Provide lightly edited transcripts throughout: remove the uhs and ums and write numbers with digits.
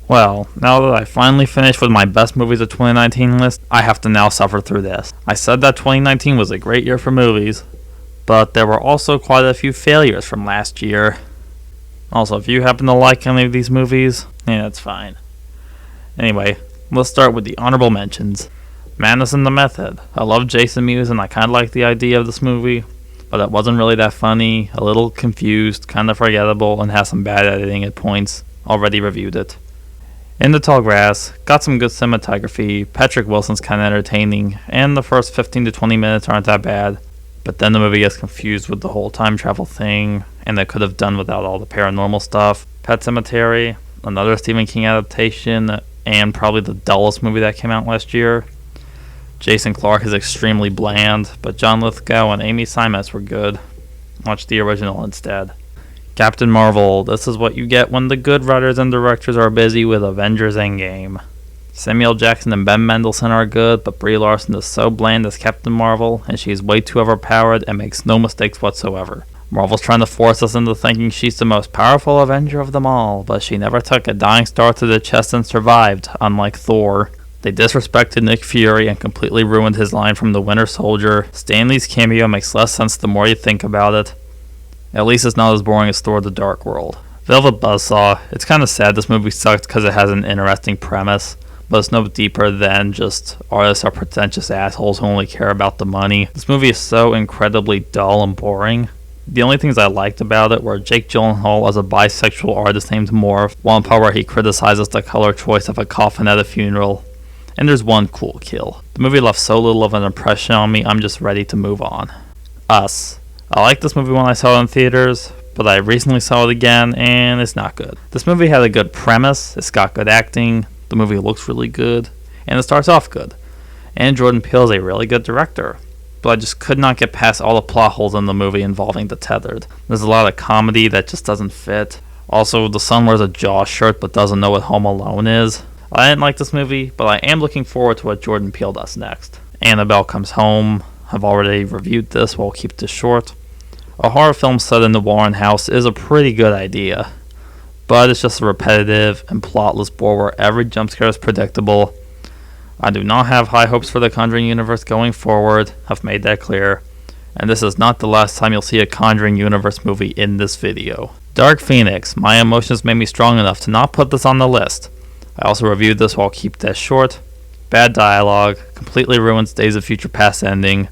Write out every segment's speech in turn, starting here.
Well, now that I finally finished with my best movies of 2019 list, I have to now suffer through this. I said that 2019 was a great year for movies, but there were also quite a few failures from last year. Also, if you happen to like any of these movies, that's fine. Anyway, let's start with the honorable mentions. Madness in the Method. I love Jason Mewes and I kind of like the idea of this movie, but it wasn't really that funny, a little confused, kind of forgettable, and has some bad editing at points. Already reviewed it. In the Tall Grass, got some good cinematography, Patrick Wilson's kind of entertaining, and the first 15 to 20 minutes aren't that bad, but then the movie gets confused with the whole time travel thing, and they could have done without all the paranormal stuff. Pet Sematary, another Stephen King adaptation, and probably the dullest movie that came out last year. Jason Clarke is extremely bland, but John Lithgow and Amy Seimetz were good. Watch the original instead. Captain Marvel, this is what you get when the good writers and directors are busy with Avengers Endgame. Samuel Jackson and Ben Mendelsohn are good, but Brie Larson is so bland as Captain Marvel, and she's way too overpowered and makes no mistakes whatsoever. Marvel's trying to force us into thinking she's the most powerful Avenger of them all, but she never took a dying star to the chest and survived, unlike Thor. They disrespected Nick Fury and completely ruined his line from the Winter Soldier. Stan Lee's cameo makes less sense the more you think about it. At least it's not as boring as Thor: The Dark World. Velvet Buzzsaw, it's kind of sad this movie sucked because it has an interesting premise, but it's no deeper than just artists are pretentious assholes who only care about the money. This movie is so incredibly dull and boring. The only things I liked about it were Jake Gyllenhaal as a bisexual artist named Morph, one part where he criticizes the color choice of a coffin at a funeral, and there's one cool kill. The movie left so little of an impression on me, I'm just ready to move on. Us. I liked this movie when I saw it in theaters, but I recently saw it again, and it's not good. This movie had a good premise, it's got good acting, the movie looks really good, and it starts off good. And Jordan Peele is a really good director, but I just could not get past all the plot holes in the movie involving the tethered. There's a lot of comedy that just doesn't fit. Also, the son wears a Jaws shirt but doesn't know what Home Alone is. I didn't like this movie, but I am looking forward to what Jordan Peele does next. Annabelle Comes Home. I've already reviewed this, we'll keep this short. A horror film set in the Warren house is a pretty good idea, but it's just a repetitive and plotless bore where every jump scare is predictable. I do not have high hopes for the Conjuring universe going forward, I've made that clear, and this is not the last time you'll see a Conjuring universe movie in this video. Dark Phoenix, my emotions made me strong enough to not put this on the list. I also reviewed this, so I'll keep this short. Bad dialogue, completely ruins Days of Future Past ending,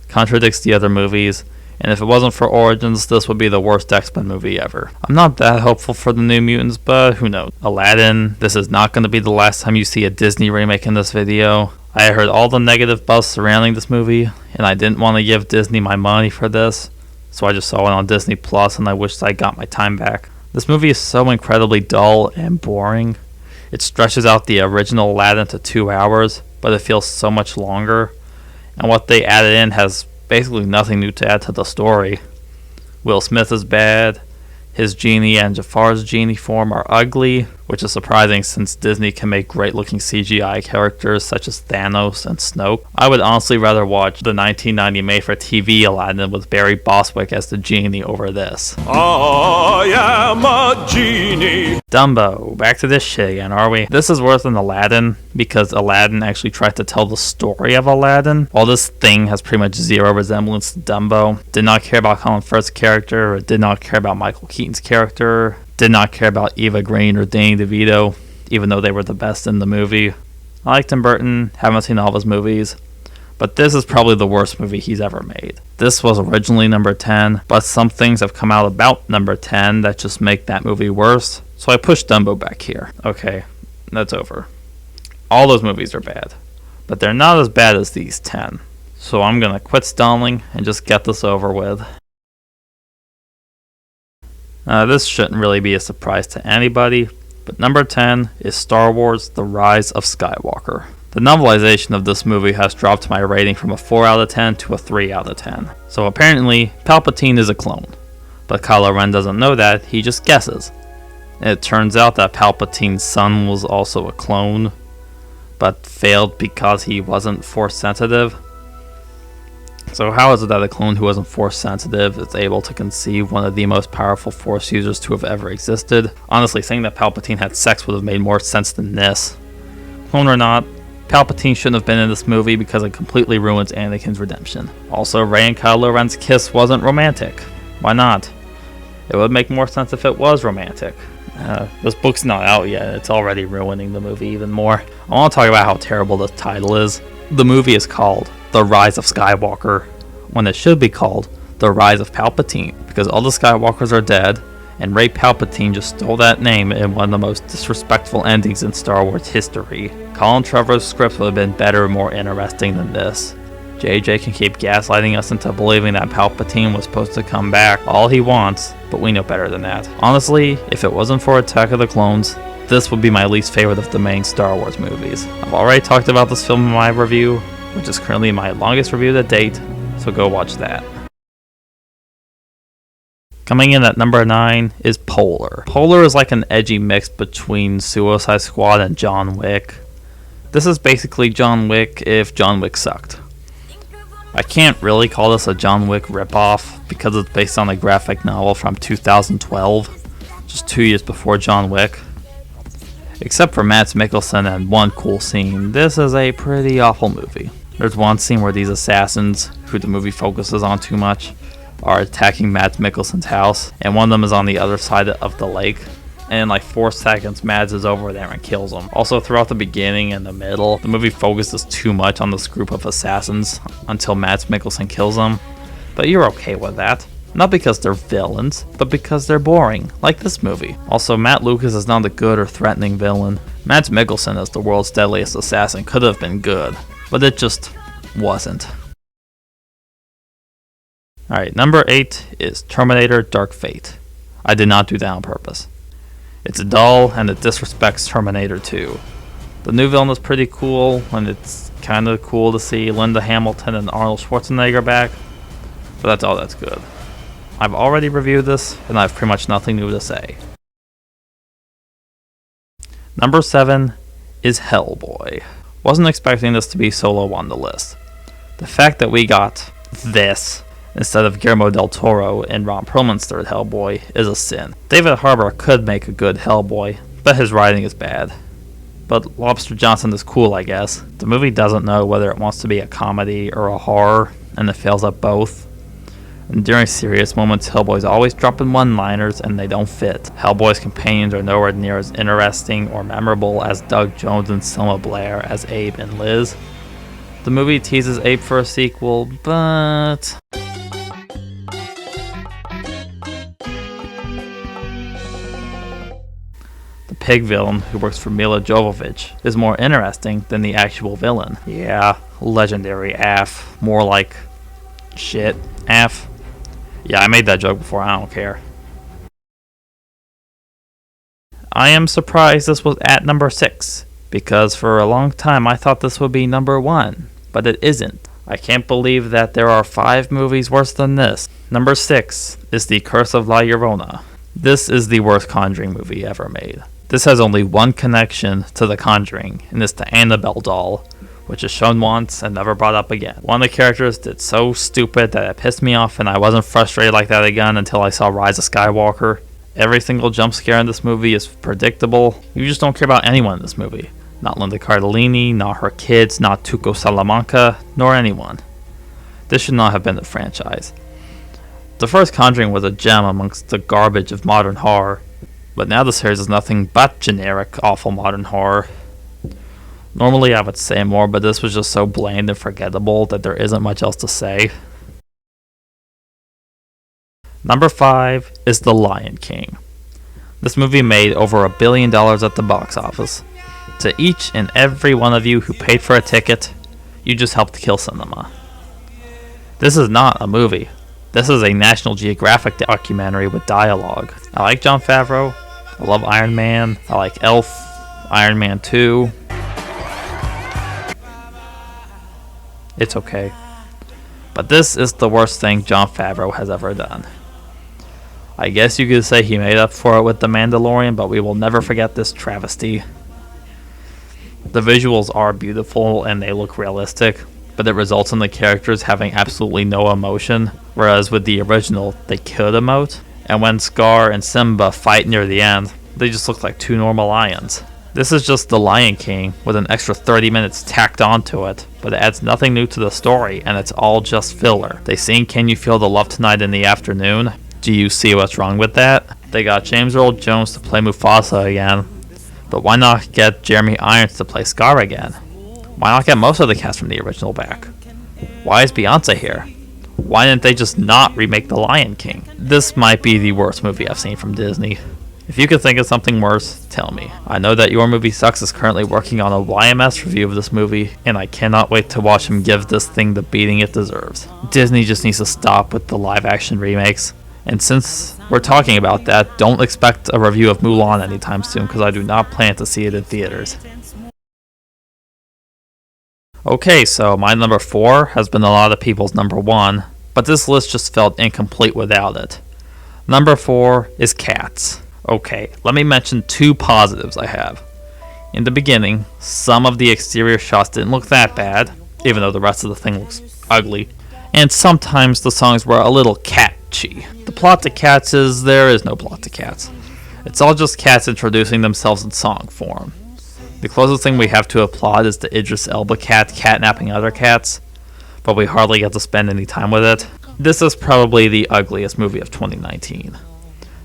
contradicts the other movies, and if it wasn't for Origins, this would be the worst X-Men movie ever. I'm not that hopeful for the New Mutants, but who knows. Aladdin, this is not going to be the last time you see a Disney remake in this video. I heard all the negative buzz surrounding this movie, and I didn't want to give Disney my money for this, so I just saw it on Disney Plus, and I wished I got my time back. This movie is so incredibly dull and boring. It stretches out the original Aladdin to 2 hours, but it feels so much longer, and what they added in has basically nothing new to add to the story. Will Smith is bad, his genie and Jafar's genie form are ugly, which is surprising since Disney can make great looking CGI characters such as Thanos and Snoke. I would honestly rather watch the 1990 made-for-TV Aladdin with Barry Bostwick as the genie over this. I am a genie. Dumbo, back to this shit again, are we? This is worse than Aladdin, because Aladdin actually tried to tell the story of Aladdin, while this thing has pretty much zero resemblance to Dumbo. Did not care about Colin Firth's character, or did not care about Michael Keaton's character, did not care about Eva Green or Danny DeVito, even though they were the best in the movie. I like Tim Burton, haven't seen all of his movies, but this is probably the worst movie he's ever made. This was originally number 10, but some things have come out about number 10 that just make that movie worse, so I pushed Dumbo back here. Okay, that's over. All those movies are bad, but they're not as bad as these 10, so I'm gonna quit stalling and just get this over with. This shouldn't really be a surprise to anybody, but number 10 is Star Wars: The Rise of Skywalker. The novelization of this movie has dropped my rating from a 4 out of 10 to a 3 out of 10. So apparently, Palpatine is a clone. But Kylo Ren doesn't know that, he just guesses. And it turns out that Palpatine's son was also a clone, but failed because he wasn't Force sensitive. So how is it that a clone who wasn't Force sensitive is able to conceive one of the most powerful Force users to have ever existed? Honestly, saying that Palpatine had sex would have made more sense than this. Clone or not, Palpatine shouldn't have been in this movie because it completely ruins Anakin's redemption. Also, Rey and Kylo Ren's kiss wasn't romantic. Why not? It would make more sense if it was romantic. This book's not out yet, it's already ruining the movie even more. I want to talk about how terrible the title is. The movie is called The Rise of Skywalker, when it should be called The Rise of Palpatine, because all the Skywalkers are dead, and Rey Palpatine just stole that name in one of the most disrespectful endings in Star Wars history. Colin Trevorrow's script would have been better and more interesting than this. JJ can keep gaslighting us into believing that Palpatine was supposed to come back all he wants, but we know better than that. Honestly, if it wasn't for Attack of the Clones, this would be my least favorite of the main Star Wars movies. I've already talked about this film in my review, which is currently my longest review to date, so go watch that. Coming in at number 9 is Polar. Polar is like an edgy mix between Suicide Squad and John Wick. This is basically John Wick if John Wick sucked. I can't really call this a John Wick ripoff because it's based on a graphic novel from 2012, just 2 years before John Wick. Except for Mads Mikkelsen and one cool scene, this is a pretty awful movie. There's one scene where these assassins, who the movie focuses on too much, are attacking Mads Mikkelsen's house, and one of them is on the other side of the lake. And in like 4 seconds, Mads is over there and kills him. Also, throughout the beginning and the middle, the movie focuses too much on this group of assassins until Mads Mikkelsen kills them. But you're okay with that. Not because they're villains, but because they're boring, like this movie. Also, Matt Lucas is not a good or threatening villain. Mads Mikkelsen as the world's deadliest assassin could have been good, but it just wasn't. Alright, number 8 is Terminator Dark Fate. I did not do that on purpose. It's dull and it disrespects Terminator 2. The new villain is pretty cool, and it's kind of cool to see Linda Hamilton and Arnold Schwarzenegger back, but that's all that's good. I've already reviewed this, and I have pretty much nothing new to say. Number 7 is Hellboy. Wasn't expecting this to be so low on the list. The fact that we got this instead of Guillermo del Toro in Ron Perlman's third Hellboy is a sin. David Harbour could make a good Hellboy, but his writing is bad. But Lobster Johnson is cool, I guess. The movie doesn't know whether it wants to be a comedy or a horror, and it fails at both. And during serious moments, Hellboy's always dropping one-liners and they don't fit. Hellboy's companions are nowhere near as interesting or memorable as Doug Jones and Selma Blair as Abe and Liz. The movie teases Abe for a sequel, but the pig villain, who works for Mila Jovovich, is more interesting than the actual villain. Yeah, legendary AF. More like shit AF. Yeah, I made that joke before, I don't care. I am surprised this was at number 6, because for a long time I thought this would be number 1, but it isn't. I can't believe that there are 5 movies worse than this. Number 6 is The Curse of La Llorona. This is the worst Conjuring movie ever made. This has only one connection to The Conjuring, and it's the Annabelle doll, which is shown once and never brought up again. One of the characters did so stupid that it pissed me off, and I wasn't frustrated like that again until I saw Rise of Skywalker. Every single jump scare in this movie is predictable. You just don't care about anyone in this movie. Not Linda Cardellini, not her kids, not Tuco Salamanca, nor anyone. This should not have been the franchise. The first Conjuring was a gem amongst the garbage of modern horror, but now the series is nothing but generic, awful modern horror. Normally I would say more, but this was just so bland and forgettable that there isn't much else to say. Number 5 is The Lion King. This movie made over $1 billion at the box office. To each and every one of you who paid for a ticket, you just helped kill cinema. This is not a movie. This is a National Geographic documentary with dialogue. I like Jon Favreau. I love Iron Man. I like Elf, Iron Man 2. It's okay. But this is the worst thing Jon Favreau has ever done. I guess you could say he made up for it with The Mandalorian, but we will never forget this travesty. The visuals are beautiful and they look realistic, but it results in the characters having absolutely no emotion, whereas with the original, they could emote. And when Scar and Simba fight near the end, they just look like two normal lions. This is just The Lion King with an extra 30 minutes tacked onto it, but it adds nothing new to the story, and it's all just filler. They sing Can You Feel the Love Tonight in the afternoon. Do you see what's wrong with that? They got James Earl Jones to play Mufasa again, but why not get Jeremy Irons to play Scar again? Why not get most of the cast from the original back? Why is Beyonce here? Why didn't they just not remake The Lion King? This might be the worst movie I've seen from Disney. If you could think of something worse, tell me. I know that Your Movie Sucks is currently working on a YMS review of this movie, and I cannot wait to watch him give this thing the beating it deserves. Disney just needs to stop with the live-action remakes. And since we're talking about that, don't expect a review of Mulan anytime soon, because I do not plan to see it in theaters. Okay, so my number 4 has been a lot of people's number 1, but this list just felt incomplete without it. Number 4 is Cats. Okay, let me mention 2 positives I have. In the beginning, some of the exterior shots didn't look that bad, even though the rest of the thing looks ugly. And sometimes the songs were a little catchy. The plot to Cats is there is no plot to Cats. It's all just cats introducing themselves in song form. The closest thing we have to a plot is the Idris Elba cat catnapping other cats, but we hardly get to spend any time with it. This is probably the ugliest movie of 2019.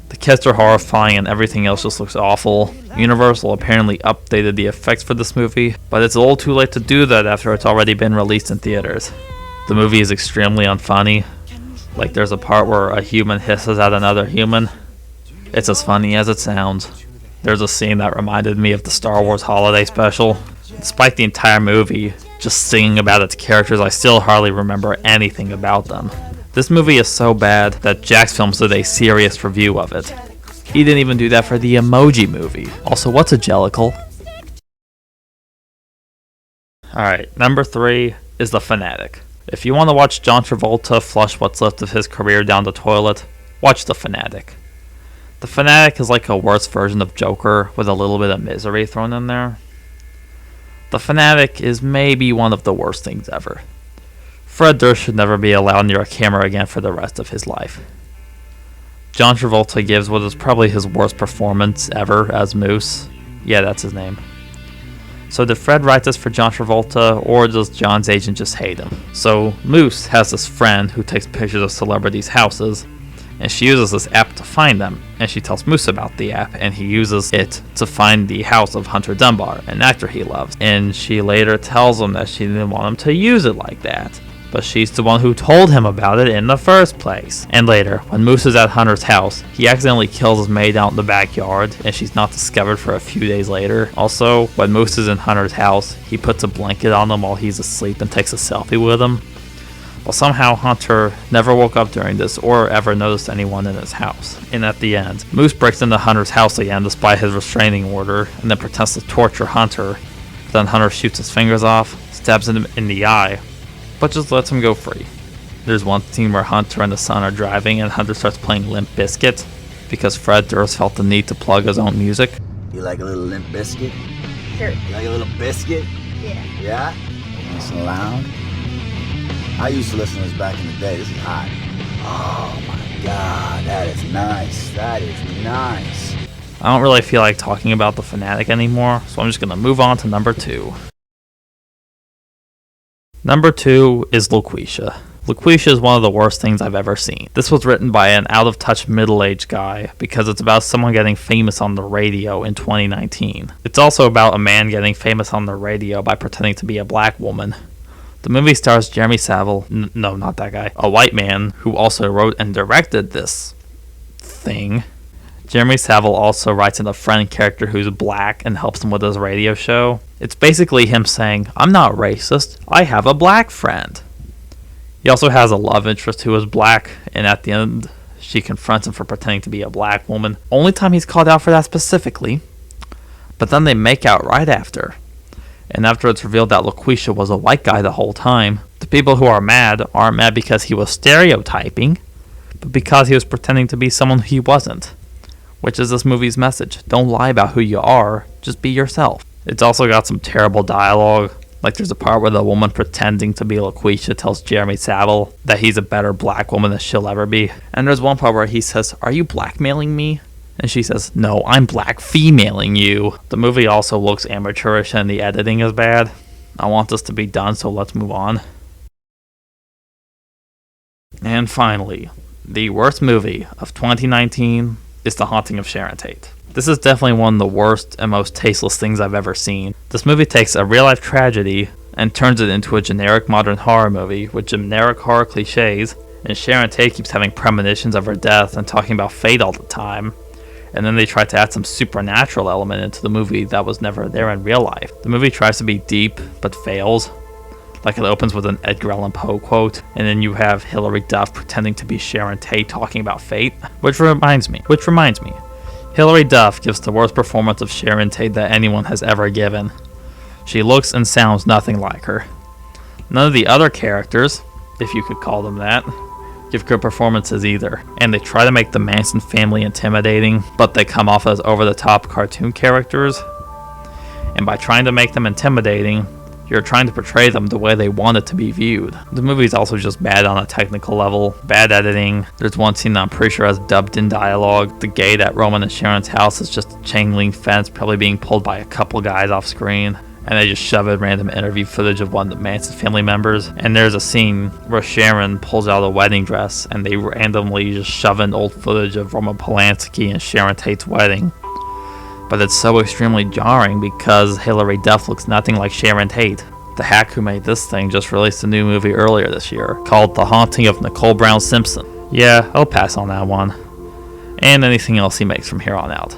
The kids are horrifying and everything else just looks awful. Universal apparently updated the effects for this movie, but it's a little too late to do that after it's already been released in theaters. The movie is extremely unfunny. Like there's a part where a human hisses at another human. It's as funny as it sounds. There's a scene that reminded me of the Star Wars holiday special. Despite the entire movie just singing about its characters, I still hardly remember anything about them. This movie is so bad that Jax Films did a serious review of it. He didn't even do that for the Emoji Movie. Also, what's a jellicle? Alright, number 3 is The Fanatic. If you want to watch John Travolta flush what's left of his career down the toilet, watch The Fanatic. The Fanatic is like a worse version of Joker with a little bit of misery thrown in there. The Fanatic is maybe one of the worst things ever. Fred Durst should never be allowed near a camera again for the rest of his life. John Travolta gives what is probably his worst performance ever as Moose. Yeah, that's his name. So did Fred write this for John Travolta, or does John's agent just hate him? So Moose has this friend who takes pictures of celebrities' houses, and she uses this app to find them, and she tells Moose about the app, and he uses it to find the house of Hunter Dunbar, an actor he loves. And she later tells him that she didn't want him to use it like that, but she's the one who told him about it in the first place. And later, when Moose is at Hunter's house, he accidentally kills his maid out in the backyard, and she's not discovered for a few days later. Also, when Moose is in Hunter's house, he puts a blanket on him while he's asleep and takes a selfie with him. Well, somehow Hunter never woke up during this or ever noticed anyone in his house. And at the end, Moose breaks into Hunter's house again despite his restraining order, and then pretends to torture Hunter. Then Hunter shoots his fingers off, stabs him in the eye, but just lets him go free. There's one scene where Hunter and the son are driving, and Hunter starts playing Limp Bizkit because Fred Durst felt the need to plug his own music. You like a little Limp Bizkit? Sure. You like a little biscuit? Yeah. Yeah? Nice and loud? I used to listen to this back in the day. This is hot. Oh my god, that is nice. That is nice. I don't really feel like talking about The Fanatic anymore, so I'm just going to move on to number 2. Number 2 is Loquisha. Loquisha is one of the worst things I've ever seen. This was written by an out-of-touch middle-aged guy because it's about someone getting famous on the radio in 2019. It's also about a man getting famous on the radio by pretending to be a black woman. The movie stars Jeremy Savile, no, not that guy, a white man who also wrote and directed this thing. Jeremy Savile also writes in a friend character who's black and helps him with his radio show. It's basically him saying, "I'm not racist, I have a black friend." He also has a love interest who is black, and at the end, she confronts him for pretending to be a black woman. Only time he's called out for that specifically. But then they make out right after. And after it's revealed that Loquisha was a white guy the whole time, the people who are mad aren't mad because he was stereotyping, but because he was pretending to be someone he wasn't. Which is this movie's message. Don't lie about who you are, just be yourself. It's also got some terrible dialogue. Like there's a part where the woman pretending to be LaQuisha tells Jeremy Savile that he's a better black woman than she'll ever be. And there's one part where he says, "Are you blackmailing me?" And she says, "No, I'm black femaling you." The movie also looks amateurish and the editing is bad. I want this to be done, so let's move on. And finally, the worst movie of 2019 is The Haunting of Sharon Tate. This is definitely one of the worst and most tasteless things I've ever seen. This movie takes a real-life tragedy and turns it into a generic modern horror movie with generic horror cliches, and Sharon Tate keeps having premonitions of her death and talking about fate all the time. And then they try to add some supernatural element into the movie that was never there in real life. The movie tries to be deep, but fails. Like it opens with an Edgar Allan Poe quote, and then you have Hilary Duff pretending to be Sharon Tate talking about fate. Which reminds me, Hilary Duff gives the worst performance of Sharon Tate that anyone has ever given. She looks and sounds nothing like her. None of the other characters, if you could call them that, give good performances either. And they try to make the Manson family intimidating, but they come off as over-the-top cartoon characters. And by trying to make them intimidating, you're trying to portray them the way they want it to be viewed. The movie's also just bad on a technical level, bad editing. There's one scene that I'm pretty sure has dubbed in dialogue. The gate at Roman and Sharon's house is just a chain link fence probably being pulled by a couple guys off screen. And they just shove in random interview footage of one of the Manson family members. And there's a scene where Sharon pulls out a wedding dress and they randomly just shove in old footage of Roman Polanski and Sharon Tate's wedding. But it's so extremely jarring because Hilary Duff looks nothing like Sharon Tate. The hack who made this thing just released a new movie earlier this year called The Haunting of Nicole Brown Simpson. Yeah, I'll pass on that one. And anything else he makes from here on out.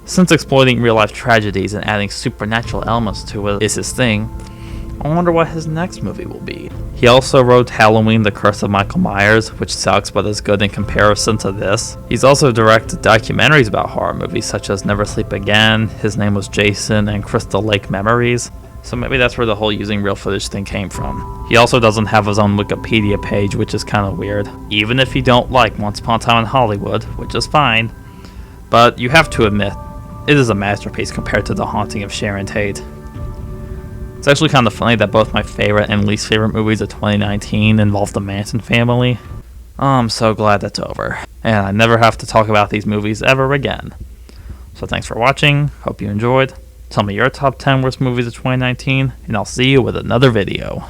Since exploiting real-life tragedies and adding supernatural elements to it is his thing, I wonder what his next movie will be. He also wrote Halloween: The Curse of Michael Myers, which sucks but is good in comparison to this. He's also directed documentaries about horror movies such as Never Sleep Again, His Name Was Jason, and Crystal Lake Memories. So maybe that's where the whole using real footage thing came from. He also doesn't have his own Wikipedia page, which is kind of weird. Even if you don't like Once Upon a Time in Hollywood, which is fine. But you have to admit, it is a masterpiece compared to The Haunting of Sharon Tate. It's actually kind of funny that both my favorite and least favorite movies of 2019 involve the Manson family. I'm so glad that's over, and I never have to talk about these movies ever again. So thanks for watching, hope you enjoyed. Tell me your top 10 worst movies of 2019, and I'll see you with another video.